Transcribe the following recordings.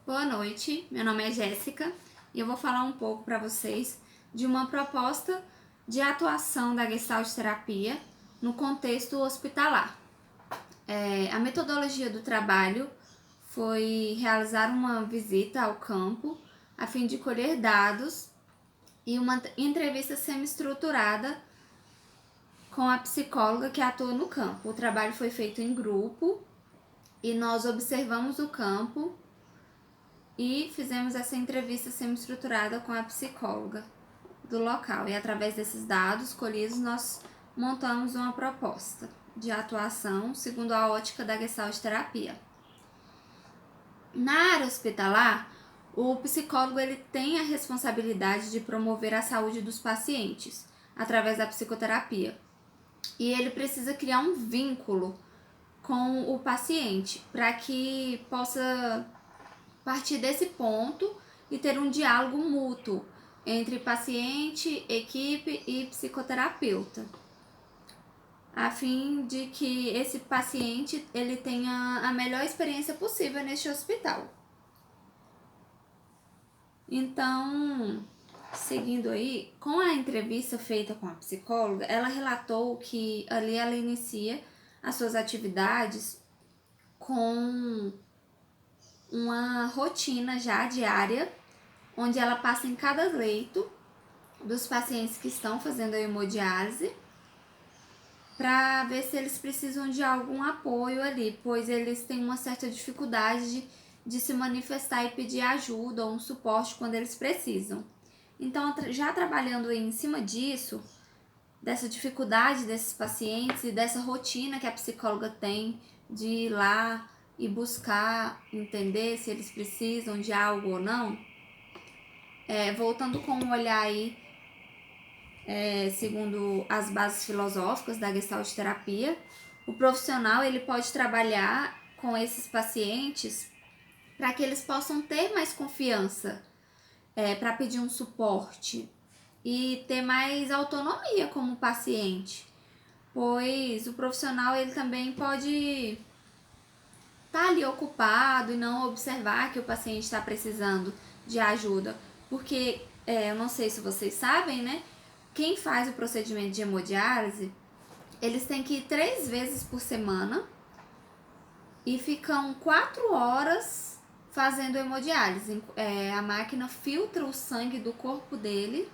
Boa noite, meu nome é Jéssica e eu vou falar um pouco para vocês de uma proposta de atuação da Gestalt terapia no contexto hospitalar. A metodologia do trabalho foi realizar uma visita ao campo a fim de colher dados e uma entrevista semi-estruturada com a psicóloga que atua no campo. O trabalho foi feito em grupo e nós observamos o campo e fizemos essa entrevista semi-estruturada com a psicóloga do local. E através desses dados colhidos, nós montamos uma proposta de atuação segundo a ótica da Gestalt terapia. Na área hospitalar, o psicólogo ele tem a responsabilidade de promover a saúde dos pacientes através da psicoterapia. E ele precisa criar um vínculo com o paciente para que possa partir desse ponto e ter um diálogo mútuo entre paciente, equipe e psicoterapeuta, a fim de que esse paciente ele tenha a melhor experiência possível neste hospital. Então, seguindo aí, com a entrevista feita com a psicóloga, ela relatou que ali ela inicia as suas atividades com uma rotina já diária, onde ela passa em cada leito dos pacientes que estão fazendo a hemodiálise para ver se eles precisam de algum apoio ali, pois eles têm uma certa dificuldade de se manifestar e pedir ajuda ou um suporte quando eles precisam. Então, já trabalhando em cima disso, dessa dificuldade desses pacientes e dessa rotina que a psicóloga tem de ir lá e buscar entender se eles precisam de algo ou não, voltando com um olhar aí, segundo as bases filosóficas da Gestalt terapia, o profissional ele pode trabalhar com esses pacientes para que eles possam ter mais confiança para pedir um suporte e ter mais autonomia como paciente, pois o profissional ele também pode estar ali ocupado e não observar que o paciente está precisando de ajuda, porque eu não sei se vocês sabem, né? Quem faz o procedimento de hemodiálise, eles têm que ir 3 vezes por semana e ficam 4 horas fazendo hemodiálise. A máquina filtra o sangue do corpo dele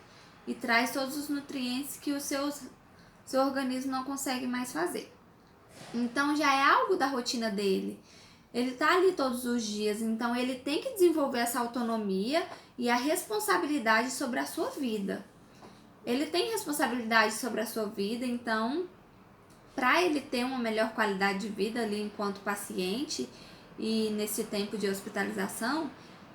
e traz todos os nutrientes que o seu organismo não consegue mais fazer. Então já é algo da rotina dele. Ele tá ali todos os dias, então ele tem que desenvolver essa autonomia e a responsabilidade sobre a sua vida. Ele tem responsabilidade sobre a sua vida, então para ele ter uma melhor qualidade de vida ali enquanto paciente e nesse tempo de hospitalização,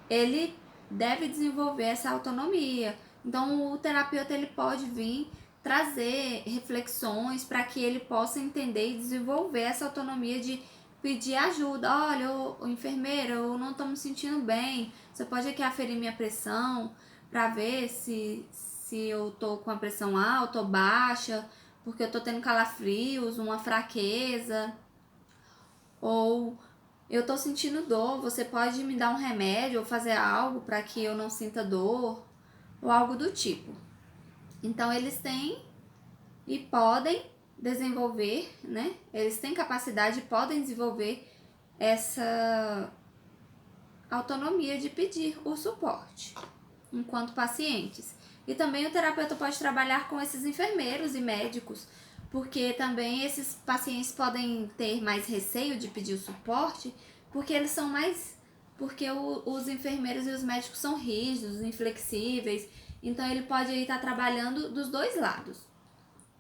ele deve desenvolver essa autonomia. Então o terapeuta ele pode vir trazer reflexões para que ele possa entender e desenvolver essa autonomia de pedir ajuda. Olha, o enfermeiro, eu não estou me sentindo bem, você pode aqui aferir minha pressão para ver se eu estou com a pressão alta ou baixa, porque eu estou tendo calafrios, uma fraqueza, ou eu estou sentindo dor, você pode me dar um remédio ou fazer algo para que eu não sinta dor, ou algo do tipo. Então eles têm e podem desenvolver, né? Eles têm capacidade e podem desenvolver essa autonomia de pedir o suporte enquanto pacientes. E também o terapeuta pode trabalhar com esses enfermeiros e médicos, porque também esses pacientes podem ter mais receio de pedir o suporte, porque eles são mais... porque os enfermeiros e os médicos são rígidos, inflexíveis, então ele pode estar trabalhando dos dois lados,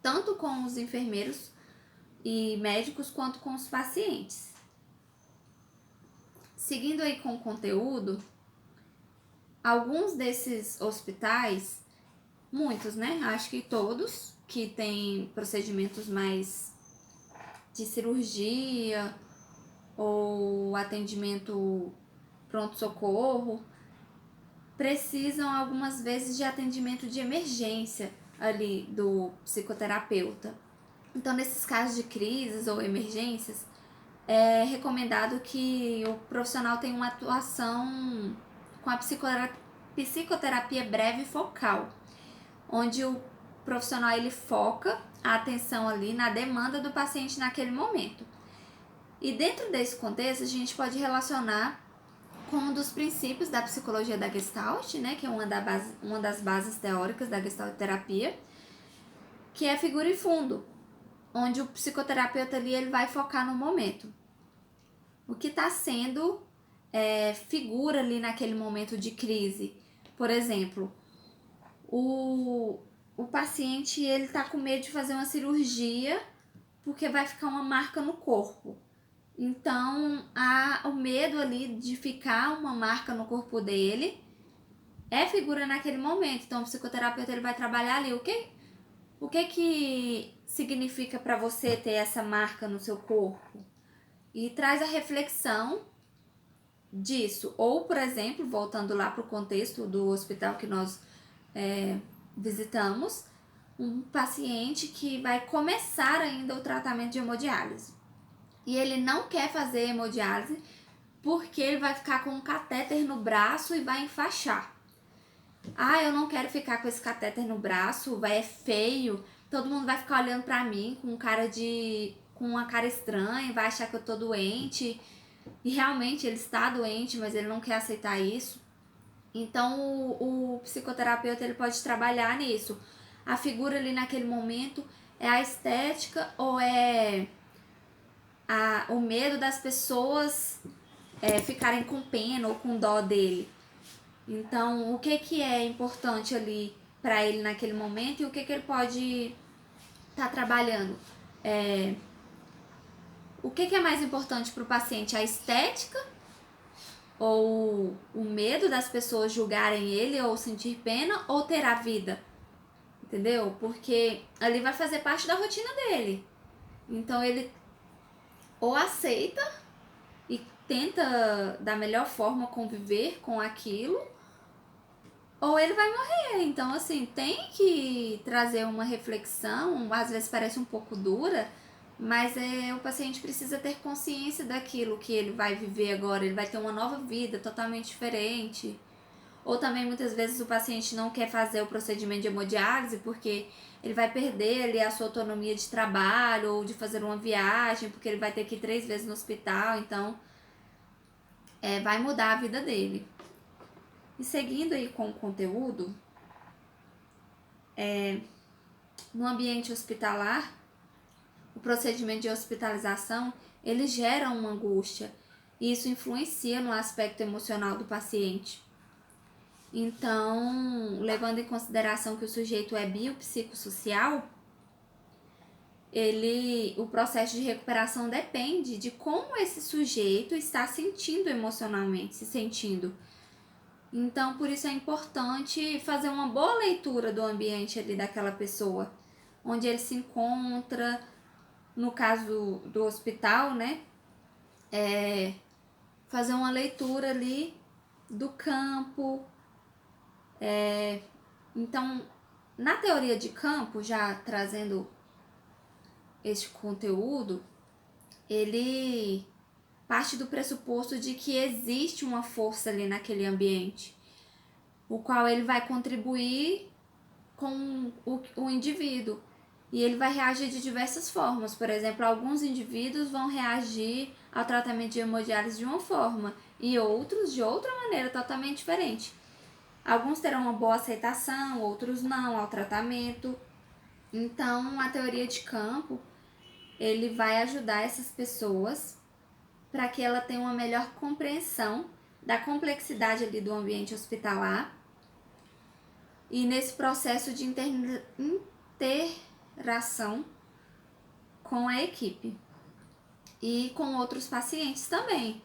tanto com os enfermeiros e médicos quanto com os pacientes. Seguindo aí com o conteúdo, alguns desses hospitais, muitos, né? Acho que todos que têm procedimentos mais de cirurgia ou atendimento pronto-socorro, precisam algumas vezes de atendimento de emergência ali do psicoterapeuta. Então, nesses casos de crises ou emergências, é recomendado que o profissional tenha uma atuação com a psicoterapia breve focal, onde o profissional ele foca a atenção ali na demanda do paciente naquele momento. E dentro desse contexto, a gente pode relacionar com um dos princípios da psicologia da Gestalt, né, que é uma das bases teóricas da Gestalt terapia, que é figura e fundo, onde o psicoterapeuta ali ele vai focar no momento. O que está sendo figura ali naquele momento de crise. Por exemplo, o paciente ele tá com medo de fazer uma cirurgia porque vai ficar uma marca no corpo. Então, há o medo ali de ficar uma marca no corpo dele é figura naquele momento. Então, o psicoterapeuta ele vai trabalhar ali o que significa para você ter essa marca no seu corpo e traz a reflexão disso. Ou, por exemplo, voltando lá para o contexto do hospital que nós visitamos, um paciente que vai começar ainda o tratamento de hemodiálise. E ele não quer fazer hemodiálise porque ele vai ficar com um catéter no braço e vai enfaixar. Ah, eu não quero ficar com esse catéter no braço, é feio, todo mundo vai ficar olhando pra mim com uma cara estranha, vai achar que eu tô doente. E realmente ele está doente, mas ele não quer aceitar isso. Então o psicoterapeuta ele pode trabalhar nisso. A figura ali naquele momento é a estética ou é o medo das pessoas ficarem com pena ou com dó dele. Então, o que é importante ali para ele naquele momento e o que ele pode estar trabalhando? O que é mais importante para o paciente? A estética ou o medo das pessoas julgarem ele ou sentir pena ou ter a vida? Entendeu? Porque ali vai fazer parte da rotina dele. Então, ele ou aceita e tenta da melhor forma conviver com aquilo, ou ele vai morrer. Então, assim, tem que trazer uma reflexão, às vezes parece um pouco dura, mas o paciente precisa ter consciência daquilo que ele vai viver agora, ele vai ter uma nova vida totalmente diferente. Ou também, muitas vezes, o paciente não quer fazer o procedimento de hemodiálise porque ele vai perder ali a sua autonomia de trabalho ou de fazer uma viagem, porque ele vai ter que ir 3 vezes no hospital, então vai mudar a vida dele. E seguindo aí com o conteúdo, no ambiente hospitalar, o procedimento de hospitalização, ele gera uma angústia e isso influencia no aspecto emocional do paciente. Então, levando em consideração que o sujeito é biopsicossocial, o processo de recuperação depende de como esse sujeito está sentindo emocionalmente, se sentindo. Então, por isso é importante fazer uma boa leitura do ambiente ali daquela pessoa, onde ele se encontra, no caso do hospital, né? Fazer uma leitura ali do campo. Então, na teoria de campo, já trazendo este conteúdo, ele parte do pressuposto de que existe uma força ali naquele ambiente, o qual ele vai contribuir com o indivíduo. E ele vai reagir de diversas formas. Por exemplo, alguns indivíduos vão reagir ao tratamento de hemodiálise de uma forma e outros de outra maneira totalmente diferente. Alguns terão uma boa aceitação, outros não ao tratamento. Então, a teoria de campo, ele vai ajudar essas pessoas para que ela tenha uma melhor compreensão da complexidade ali do ambiente hospitalar e nesse processo de interação com a equipe e com outros pacientes também,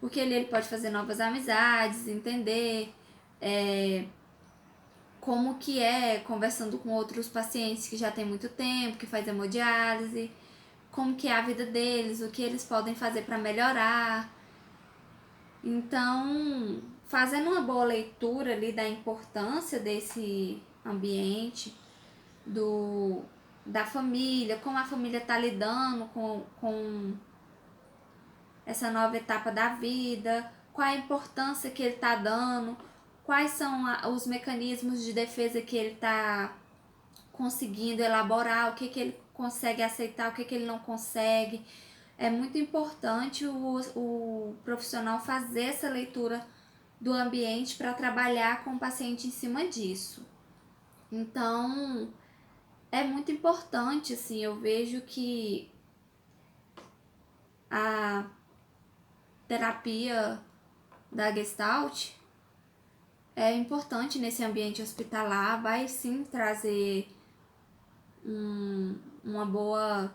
porque ele pode fazer novas amizades, entender como que conversando com outros pacientes que já tem muito tempo, que faz hemodiálise, como que é a vida deles, o que eles podem fazer para melhorar. Então, fazendo uma boa leitura ali da importância desse ambiente, da família, como a família está lidando com essa nova etapa da vida, qual a importância que ele está dando, quais são os mecanismos de defesa que ele está conseguindo elaborar, o que ele consegue aceitar, o que ele não consegue. É muito importante o profissional fazer essa leitura do ambiente para trabalhar com o paciente em cima disso. Então, é muito importante, assim, eu vejo que a terapia da Gestalt é importante nesse ambiente hospitalar, vai sim trazer uma boa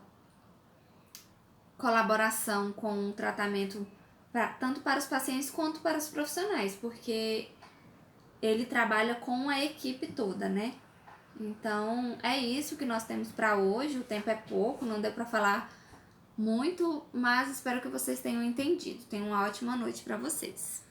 colaboração com o tratamento tanto para os pacientes quanto para os profissionais, porque ele trabalha com a equipe toda, né? Então é isso que nós temos para hoje. O tempo é pouco, não deu para falar muito, mas espero que vocês tenham entendido. Tenham uma ótima noite para vocês.